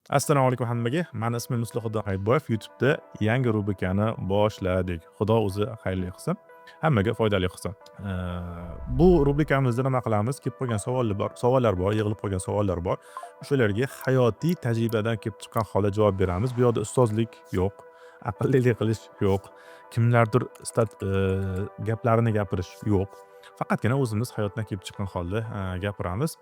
Assalomu alaykum hammaga. Meni ismim Muslihuddin Hayitboyev. YouTube'da yangi rubrikani boshladik. Xudo o'zi xayrli qilsin. Hammaga foydali qilsin. Bu rubrikamizda nima qilamiz? Kelib qolgan savollar bor, yig'ilib qolgan savollar bor. O'shalarga hayotiy tajribadan kelib chiqqan holda javob beramiz. Bu yoqda ustozlik yo'q, aqllilik qilish yo'q, kimlardir gaplarini gapirish yo'q. Faqatgina o'zimiz hayotdan kelib chiqqan holda gapiramiz.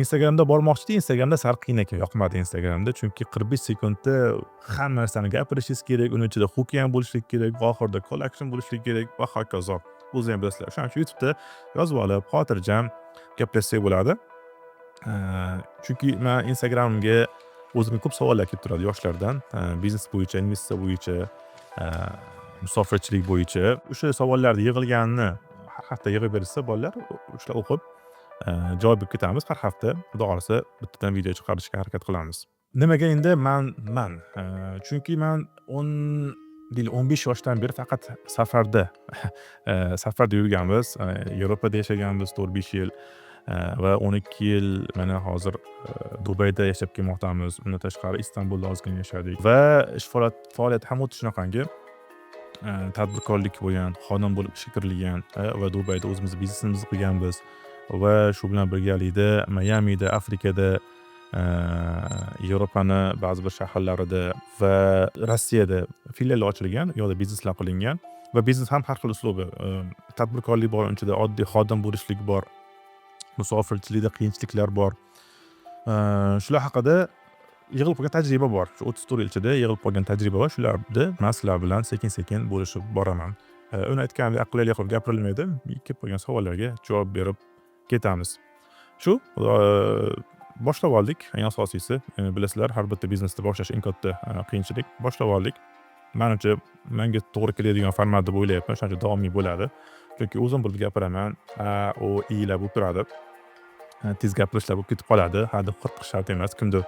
Instagramda bormoqchi, Instagramda sal qiyin ekan, yoqmadi Instagramda. Chunki 45 sekundda hamma narsani gapirishingiz kerak, uning ichida hook ham bo'lishligi kerak, oxirida call action bo'lishligi kerak va hokazo. O'zingiz ham bilasizlar. O'shaning uchun YouTube'da yozib olib, xotirjam gaplashsak bo'ladi. Chunki men Instagramga o'zimga ko'p savollar kelib turadi yoshlardan, biznes bo'yicha, investitsiya bo'yicha, musofirchilik bo'yicha. O'sha savollarni yig'ilganini har hafta yig'ib berishsa bolalar, o'shalar o'qib javob berib ketamiz. Har hafta xudo xolasa bittadan video chiqarishga harakat qilamiz. Nimaga endi man? Chunki men 15 yoshdan beri faqat safarda yurganmiz. Yevropada yashaganmiz 4-5 yil va 12 yil mana hozir Dubayda yashab kelmoqdamiz. Undan tashqari Istanbulda ozgina yashadik va ish faoliyati ham xuddi shunaqangi tadbirkorlik bo'lgan, xodim bo'lib ishga kirilgan va Dubayda o'zimiz biznesimizni qilganmiz. Va shu bilan birgalikda Mayamida, Afrikada, Yevropani ba'zi bir shaharlarida va Rossiyada filiallar ochilgan, u yoqda bizneslar qilingan va biznes ham har xil uslubi. Tadbirkorlik bor, ichida oddiy xodim bo'lishlik bor, musofirchilikda qiyinchiliklar bor. Shular haqida yig'ilib qolgan tajriba bor. Shu 34 yil ichida yig'ilib qolgan tajriba bor. Shularni men sizlar bilan sekin-sekin bo'lishib boraman. Uni aytganimdek aqlli qilib gapirilmaydi. Kelib qolgan savollarga javob berib ketamiz. Shu boshlab oldik. Eng asosiysi, bilasizlar, har bitta biznesni boshlash eng katta qiyinchilik. Boshlab oldik. Menimcha menga to'g'ri keladigan format deb o'ylayapman. Shuning uchun davomli bo'ladi. Chunki o'zim bilib gapiraman. I'lar bo'lib turadi. Tez gapirishlar bo'lib ketib qoladi. Hadeb qirqish shart emas. Kimdir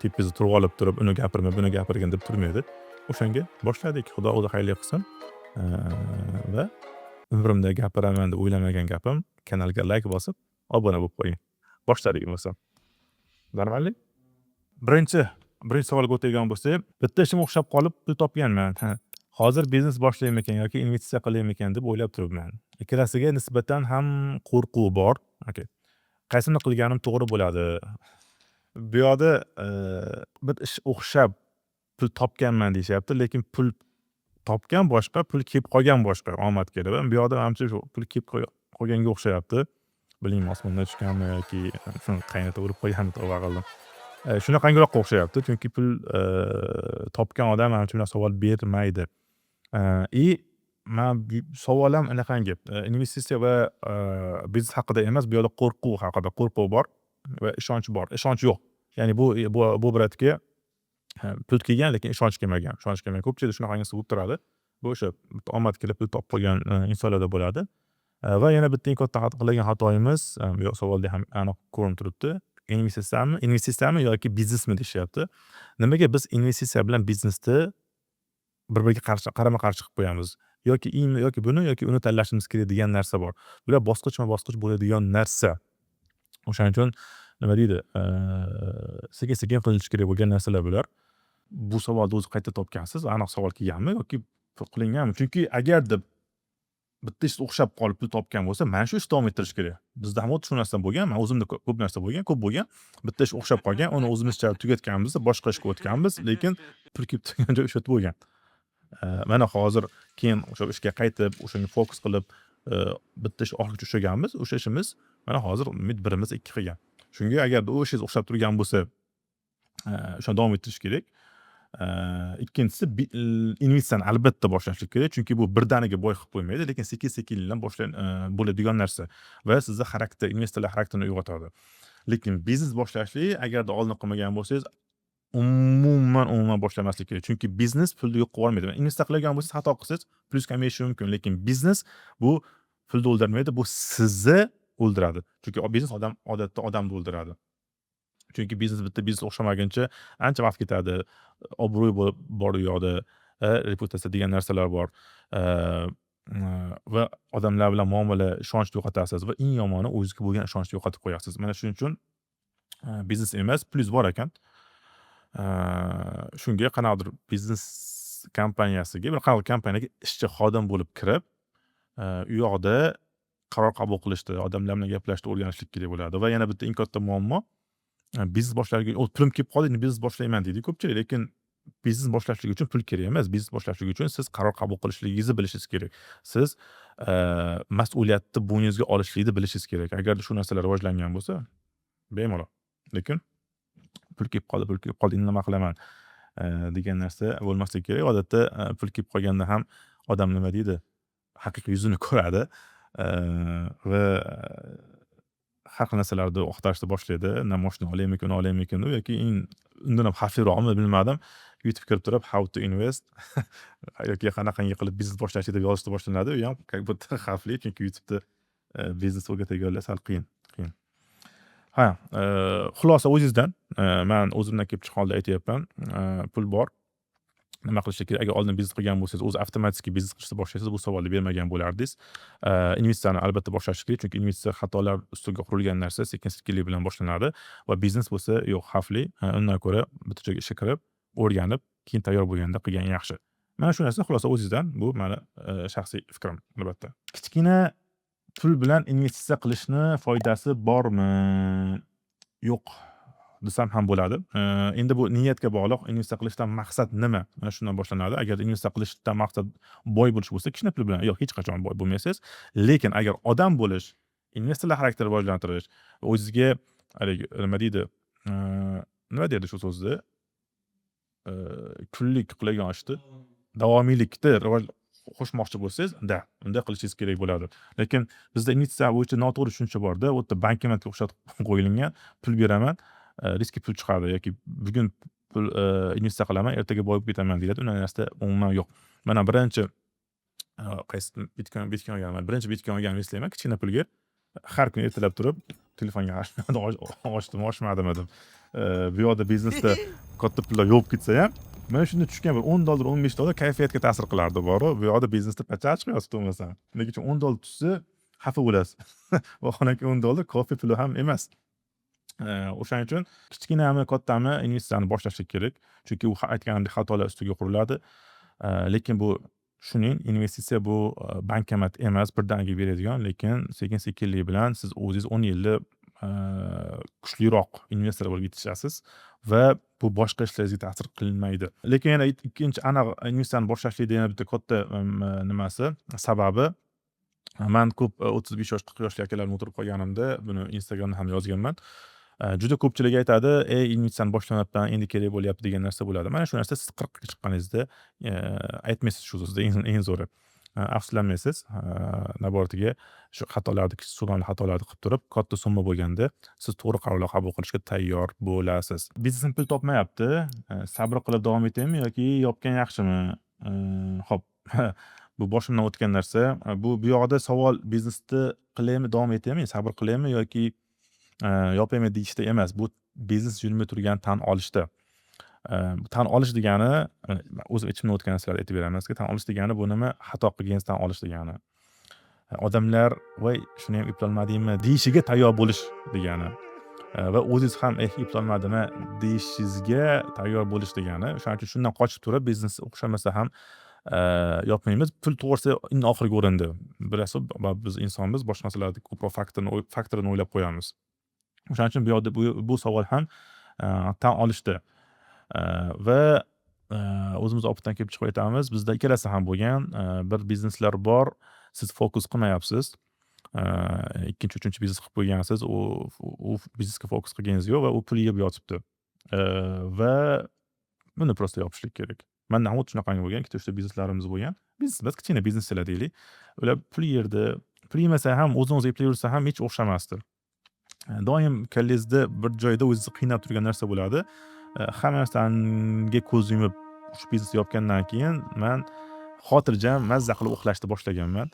tepangizda turib olib turib, uni gapirma, buni gapirgin deb turmaydi. O'shanga boshladik. Xudo o'zi xayrli qilsin. Va umrimda gapiraman deb o'ylamagan gapim, kanalga like bosib, obuna bo'lib qo'ying. Boshladik bo'lsa. Normalmi? Birinchi savolga o'tadigan bo'lsak, bitta ishim o'xshab qolib pul topganman. Hozir biznes boshlaymikan yoki investitsiya qilaymikan deb o'ylab turibman. Ikkalasiga nisbatan ham qo'rquv bor. Qaysini qilganim to'g'ri bo'ladi? Bu yoqda bir ish o'xshab pul topganman deyishyapti, lekin pul topgan boshqa, pul kelib qolgan boshqa, omad kelib. Bu yoqda menimcha shu pul kelib qolganga o'xshayapti. Bilmayman, osmondan tushganmi yoki shuni qaynatib urib qo'yganmi, tavba qildim. Shunaqangiroqqa o'xshayapti, chunki pul topgan odam menimcha bunday savol bermaydi. Men savolim anaqangi, investitsiya va biznes haqida emas, bu yoqda qo'rquv haqida. Qo'rquv bor va ishonch bor. Ishonch yo'q. Ya'ni bu biratga pul kelgan, lekin ishonch kelmagan. Ko'pchilikda shunaqangi bo'lib turadi. Bu o'sha omad kelib pul topib qolgan insonlarda bo'ladi. Va yana bitta eng katta qilgan xatoyimiz, bu savolda ham aniq ko'rinib turibdi. Investitsiyami yoki biznesmi deyishyapti. Nimaga biz investitsiya bilan biznesni bir-biriga qarama-qarshi qilib qo'yamiz? Yoki buni yoki uni tanlashimiz kerak degan narsa bor. Bular bosqichma-bosqich bo'ladigan narsa. O'shaning uchun nima deydi? Sekin-sekin qilinishi kerak bo'lgan narsalar bular. Bu savolni o'zi qayta topgansiz, aniq savol kelganmi yoki qilinganmi? Chunki agarda bitta ish o'xshab qolib pul topgan bo'lsa, mana shu ishni davom ettirish kerak. Bizda ham shu narsa bo'lgan, men o'zimda ko'p narsa bo'lgan. Bitta ish o'xshab qolgan, uni o'zimizcha tugatganmiz, boshqa ishga o'tganmiz, lekin pul kelib turgan joy o'sha bo'lgan. Mana hozir keyin o'sha ishga qaytib, o'shanga fokus qilib, bitta ish oxirigacha ushlaganmiz. O'sha ishimiz mana hozir birimiz 2 qilgan. Shunga agarda o'sha ish o'xshab turgan bo'lsa, o'shani davom ettirish kerak. Ikkinchisi, investitsiyani albatta boshlashlik kerak, chunki bu birdaniga boy qilib qo'ymaydi, lekin sekin-sekin bo'ladigan narsa va sizda investorlar xarakterini uyg'otadi. Lekin biznes boshlashlik agarda oldin qilmagan bo'lsangiz, umuman boshlamaslik kerak. Chunki biznes pulni yo'q qilib olmaydi. Investitsiya qilgan bo'lsangiz, xato qilsangiz, plyus kamayishi mumkin, lekin biznes bu pulni o'ldirmaydi, bu sizni o'ldiradi. Chunki biznes odatda odamni o'ldiradi. Chunki bitta biznes o'xshamaguncha ancha vaqt ketadi. Obro'y bor u yoqda, reputatsiya degan narsalar bor. Va odamlar bilan muomala, ishonch yo'qotasiz va eng yomoni o'zingizga bo'lgan ishonchni yo'qotib qo'yasiz. Mana shuning uchun biznes emas, plyus bor ekan. shunga qanaqadir biznes kompaniyasiga, bir qanaqadir kompaniyaga ishchi xodim bo'lib kirib, u yoqda qaror qabul qilishni, odamlar bilan gaplashishni o'rganishlik kerak bo'ladi va yana bitta eng katta muammo, biznes boshlashga pulim kelib qoldi, endi biznes boshlayman deydi ko'pchilik, lekin biznes boshlashlik uchun pul kerak emas. Biznes boshlashlik uchun siz qaror qabul qilishligingizni bilishingiz kerak. Siz mas'uliyatni bo'yningizga olishlikni bilishingiz kerak. Agarda shu narsalar rivojlangan bo'lsa, bemalol. Lekin pul kelib qoldi, endi nima qilaman degan narsa bo'lmasligi kerak. Odatda pul kelib qolganda ham odam nima deydi, haqiqiy yuzini ko'radi va har xil narsalarni oqtarishni boshlaydi. Namoyishni olaymikin yoki undan ham xavfliroqmi bilmadim. YouTube kirib turib how to invest yoki qanaqangi qilib biznes boshlash deb yozishni boshlanadi. U ham как будто xavfli, chunki YouTube'da biznes o'rgatadiganlar sal qiyin. Xulosa o'zingizdan. Men o'zimdan kelib chiqqan holda aytyapman. Pul bor. Nima qilish kerak? Agar oldin biznes qilgan bo'lsangiz, o'zi avtomatik biznes qilishni boshlaysiz, bu savolni bermagan bo'lardingiz. Investitsiyani albatta boshlash kerak, chunki investitsiya xatolar ustiga qurilgan narsa sekin-sekinlik bilan boshlanadi va biznes bo'lsa, yo'q, xavfli. Undan ko'ra bitta joyga ishga kirib, o'rganib, keyin tayyor bo'lganda qilgan yaxshi. Mana shu narsa xulosa o'zingizdan. Bu meni shaxsiy fikrim albatta. Kichkina pul bilan investitsiya qilishni foydasi bormi? Yo'q desam ham bo'ladi. Endi bu niyatga bog'liq. Investitsiya qilishdan maqsad nima? Mana shundan boshlanadi. Agar investitsiya qilishdan maqsad boy bo'lish bo'lsa, kichkina pul bilan yo'q, hech qachon boy bo'lmaysiz. Lekin agar odam bo'lish, investorlar xarakterini rivojlantirish, o'zingizga nima deydi? Nima deydi shu so'zni? Kunlik qilgan ishni davomiylikni qo'shmoqchi bo'lsangiz, unda qilishingiz kerak bo'ladi. Lekin bizda investitsiya bo'yicha noto'g'ri tushuncha bor-da, u yerda bankomatga o'xshatib qo'yilgan, pul beraman, riskli pul chiqadi yoki bugun pul investitsiya qilaman, ertaga boyib ketaman deyiladi. Unday narsa umuman yo'q. Mana birinchi qaysi bitcoin olganman. Birinchi bitcoin olganimni eslayman, kichkina pulga. Har kuni ertalab turib, telefonga ochmadimi deb. Bu yoqda biznesda katta pullar yo'q ketsa ham, men shunda tushgan bir $10, $15 kayfiyatga ta'sir qilardi bor-ku. Bu yoqda biznesda pachach chiqyapti bo'lmasam. Lekin $10 tushsa xafa bo'lasiz. Vaholanki $10 kofe puli ham emas. O'shaning uchun kichkinami, kattami investitsiyani boshlashlik kerak. Chunki u aytganimdek xatolar ustiga quriladi. Lekin bu shuning investitsiya bu bankomat emas, birdaniga beradigan, lekin sekin-sekinlik bilan siz o'zingiz 10 yilda kuchliroq investor bo'lib yetishasiz va bu boshqa ishlaringizga ta'sir qilmaydi. Lekin yana ikkinchi aniq investitsiyani boshlashlikda yana bitta katta nimasi, sababi, men ko'p 35 yosh, 40 yoshli akalarni o'tirib qolganimda buni Instagramda ham yozganman. Juda ko'pchilik aytadi, investitsiyani boshlamayapman, endi kerak bo'lyapti degan narsa bo'ladi. Mana shu narsa siz 40 ga chiqqaningizda aytmaysiz shu so'zni, eng zo'ri. Afsuslanmaysiz. Naboratiga shu xatolarni, kichik xatolarni qilib turib, katta summa bo'lganda siz to'g'ri qarorlar qabul qilishga tayyor bo'lasiz. Biznesim pul topmayapti. Sabr qilib davom etaymi yoki yopgan yaxshimi? Xo'p, bu boshimdan o'tgan narsa. Bu yoqda savol biznesni qilaymi, davom etaymi, sabr qilaymi yoki yopaymi deyishda emas. Bu biznes yurmay turgan tan olishda. Tan olish degani, o'zim ichimdan o'tgan narsalarni aytib beraman sizga. Tan olish degani bu nima? Xato qilganingizni tan olish degani. Odamlar "Voy, shuni ham eplolmadingmi?" deyishiga tayyor bo'lish degani. Va o'zingiz ham eplolmadimmi deyishingizga tayyor bo'lish degani. O'shaning uchun shundan qochib turib biznes o'xshamasa ham yopmaymiz. Pul to'g'risi eng oxirgi o'rinda. Bilasiz, biz insonmiz, boshqa narsalarni ko'proq faktorini o'ylab qo'yamiz. O'shaning uchun bu yoqda bu savol ham tan olishda. Va o'zimiz opitdan kelib chiqib aytamiz, bizda ikkalasi ham bo'lgan. Bir bizneslar bor, siz fokus qilmayapsiz. Ikkinchi, uchinchi biznes qilib qo'ygansiz, u biznesga fokus qilganingiz yo'q va u pul yeb yotibdi. Va buni prosta yopishlik kerak. Menda ham shunaqangi bo'lgan, ikkita-uchta bizneslarimiz bo'lgan. Biznes emas, kichkina bizneslar deylik. Ular pul yerdi. Pul yemasa ham, o'zini o'zi eplayversa ham hech o'xshamasdi. Doim kallangizda bir joyda o'zingizni qiynab turgan narsa bo'ladi. Hamma narsanga ko'z yumib shu biznesni yopgandan keyin men xotirjam mazza qilib uxlashni boshlaganman.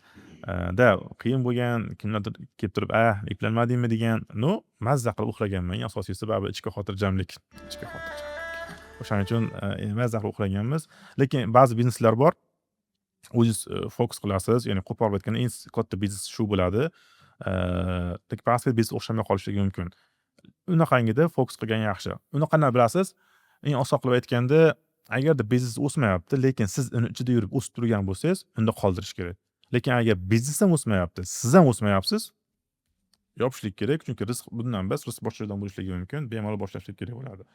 Qiyin bo'lgan, kimlardir kelib turib, "Eplanmadingmi?" degan, mazza qilib uxlaganman. Eng asosiysi baribir ichki xotirjamlik. O'shaning uchun mazza qilib uxlaganmiz. Lekin ba'zi bizneslar bor, o'zingiz fokus qilasiz, ya'ni qo'porib aytganda eng katta biznes shu bo'ladi. Lekin biznes o'xshamay qolishligi mumkin. Unaqangida fokus qilgan yaxshi. Uni qanday bilasiz? eng oson qilib aytganda, agarda biznes o'smayapti, lekin siz uni ichida yurib o'sib turgan bo'lsangiz, unda qoldirish kerak. Lekin agar biznes ham o'smayapti, siz ham o'smayapsiz, yopishlik kerak, chunki rizq bundan emas, rizq boshqa yerdan bo'lishligi mumkin. Bemalol boshlashlik kerak bo'ladi.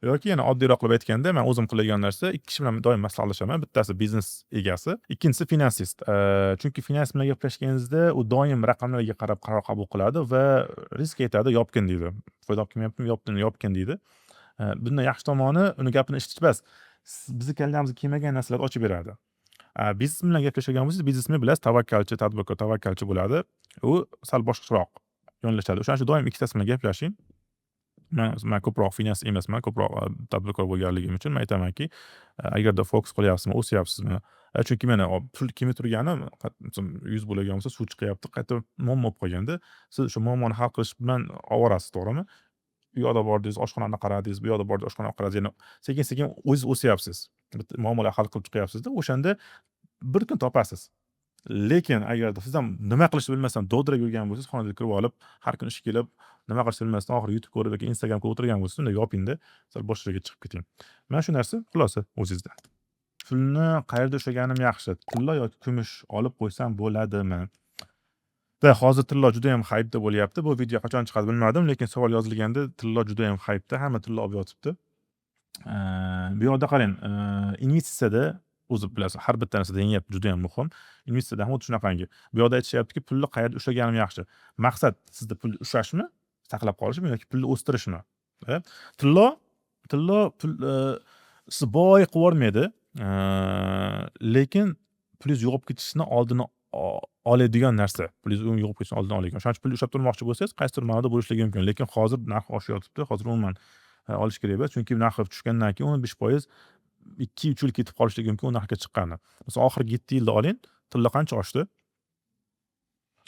Yoki yana oddiyroq qilib aytganda, men o'zim qiladigan narsa, ikki kishi bilan doim maslahatlashaman. Bittasi biznes egasi, ikkinchisi finansist. Chunki finans bilan gaplashganingizda u doim raqamlarga qarab qaror qabul qiladi va risk aytadi, yopgin deydi. Foyda olib kelmayaptimi, yopgin deydi. Bundan yaxshi tomoni, uni gapini eshitish emas, bizni kallamizga kelmagan narsalarni ochib beradi. Biznes bilan gaplashadigan bo'lsangiz, biznesmen bilasiz, tavakkalchi, tadbirkor tavakkalchi bo'ladi. U sal boshqaroq yondashadi. O'shaning uchun doim ikkitasi bilan gaplashing. Men ko'proq finans emasman, ko'proq tadbirkor bo'lganligim uchun men aytamanki, agarda fokus qilyapsizmi, o'syapsizmi, chunki mana pul kelmay turgani, 100 bo'lgan bo'lsa, suv chiqyapti, qayta muammo bo'lib qolganda, siz o'sha muammoni hal qilish bilan ovorasiz, to'g'rimi? U yoqda bordingiz, oshxonani qaradingiz, bu yoqda bordingiz, oshxonani qaradingiz, ya'ni sekin-sekin o'ziz o'syapsiz. Bitta muammolarni hal qilib chiqyapsizda, o'shanda bir kun topasiz. Lekin agarda siz ham nima qilishni bilmasdan dovdirab yurgan bo'lsangiz, xonaga kirib olib, har kuni ishga kelib, nima qilishni bilmasdan oxiri YouTube ko'rib yoki Instagram ko'rib o'tirgan bo'lsangiz, unda yoping-da, sal boshqa joyga chiqib keting. Mana shu narsa xulosa o'zingizda. Pulni qayerda ushlaganim yaxshi? Tilla yoki kumush olib qo'ysam bo'ladimi? Va hozir tilla juda ham hype'da bo'lyapti. Bu video qachon chiqadi bilmadim, lekin savol yozilganda tilla juda ham hype'da, hamma tilla olib yotibdi. Bu yoqda qarang, investitsiyada o'zi bilasiz, har bitta narsada niyat juda ham muhim. Investitsiyada ham xuddi shunaqangi. Bu yoqda aytishyaptiki, pulni qayerda ushlaganim yaxshi. Maqsad sizda pulni ushlashmi, saqlab qolishmi yoki pulni o'stirishmi? Tilla pul sizni boy qilib yubormaydi, lekin pulingiz yo'qolib ketishini oldini oladigan narsa. Pulingiz yo'qolib ketishini oldini oladigan. O'shaning uchun pulni ushlab turmoqchi bo'lsangiz, qaysidir ma'noda bo'lishligi mumkin, lekin hozir narx oshib yotibdi. Hozir umuman olish kerak emas, chunki narxi tushgandan keyin 15% 2-3 yil ketib qolishligi mumkin u narxga chiqqani. Masalan, oxirgi 7 yilda oling, tilla qancha oshdi?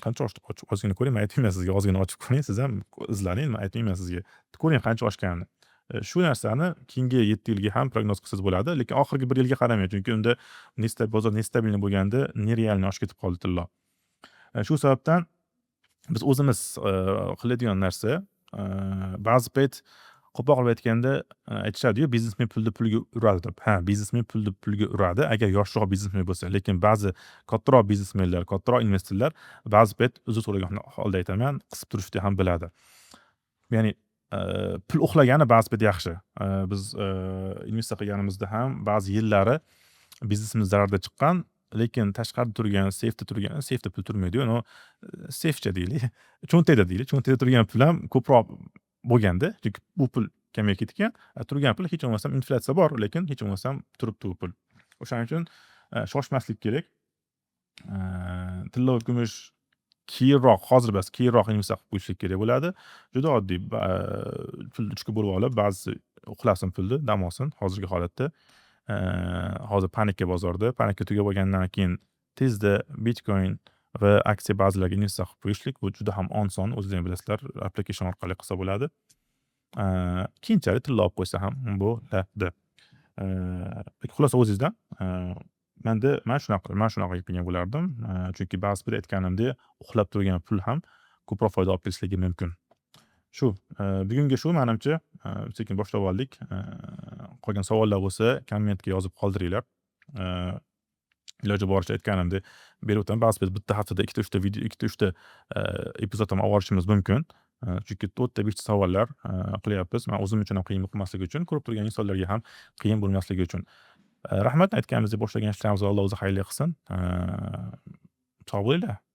Qancha oshdi? Ozgina ko'ring, men aytmayman sizga, ozgina ochib ko'ring, siz ham izlaning, men aytmayman sizga. Ko'ring qancha oshganini. Shu narsani keyingi 7 yilga ham prognoz qilsangiz bo'ladi, lekin oxirgi 1 yilga qaramang, chunki unda bozor nestabilniy bo'lganda nerealniy oshib ketib qoldi tilla. Shu sababdan biz o'zimiz qiladigan narsa, ba'zi payt qo'pol qilib aytganda aytishadi-yu, biznesmen pulni pulga uradi deb. Ha, biznesmen pulni pulga uradi, agar yoshroq biznesmen bo'lsa, lekin ba'zi kattaroq biznesmenlar, kattaroq investorlar ba'zi payt uzr so'ragan holda aytaman, qisib turishni ham biladi. Ya'ni pul uxlagani ba'zi payt yaxshi. Biz investitsiya qilganimizda ham ba'zi yillari biznesimiz zararda chiqqan, lekin tashqarida turgan, seyfda pul turmaydi-yu, uni seyfcha deylik, cho'ntakda deylik, cho'ntakda turgan pul ham ko'proq bo'lganda, chunki bu pul kamayib ketgan, turgan pul hech bo'lmasam inflyatsiya bor, lekin hech bo'lmasam turibdi u pul. O'shaning uchun shoshmaslik kerak. Tilla va kumush keyinroq, hozir emas, keyinroq investitsiya qilib qo'yishlik kerak bo'ladi. Juda oddiy, pulni 3 ga bo'lib olib, ba'zisi uxlasin pulni, dam olsin hozirgi holatda. Hozir panika bozorda, panika tugab bo'lgandan keyin tezda Bitcoin va aksiya ba'zilarga investitsiya qilib qo'yishlik bu juda ham oson, o'zingiz ham bilasizlar, application orqali qilsa bo'ladi. Keyinchalik tilla olib qo'ysa ham bo'ladi. Xulosa o'zingizdan. Men shunaqa qilgan bo'lardim, chunki ba'zi bir aytganimdek, uxlab turgan pul ham ko'proq foyda olib kelishligi mumkin. Shu, bugungi shu menimcha, sekin boshlab oldik. Qolgan savollar bo'lsa, kommentga yozib qoldiringlar. Iloji boricha aytganimdek berib o'taman. Ba'zi bir bitta haftada 2-3 ta video, 2-3 ta epizod ham olishimiz mumkin. Chunki 4 ta 5 ta savollar qilyapmiz. Men o'zim uchun ham qiyin bo'lmasligi uchun, ko'rib turgan insonlarga ham qiyin bo'lmasligi uchun. Rahmat, aytganimizdek boshlagan ishlarimizni Alloh o'zi xayrli qilsin. Sog' bo'linglar.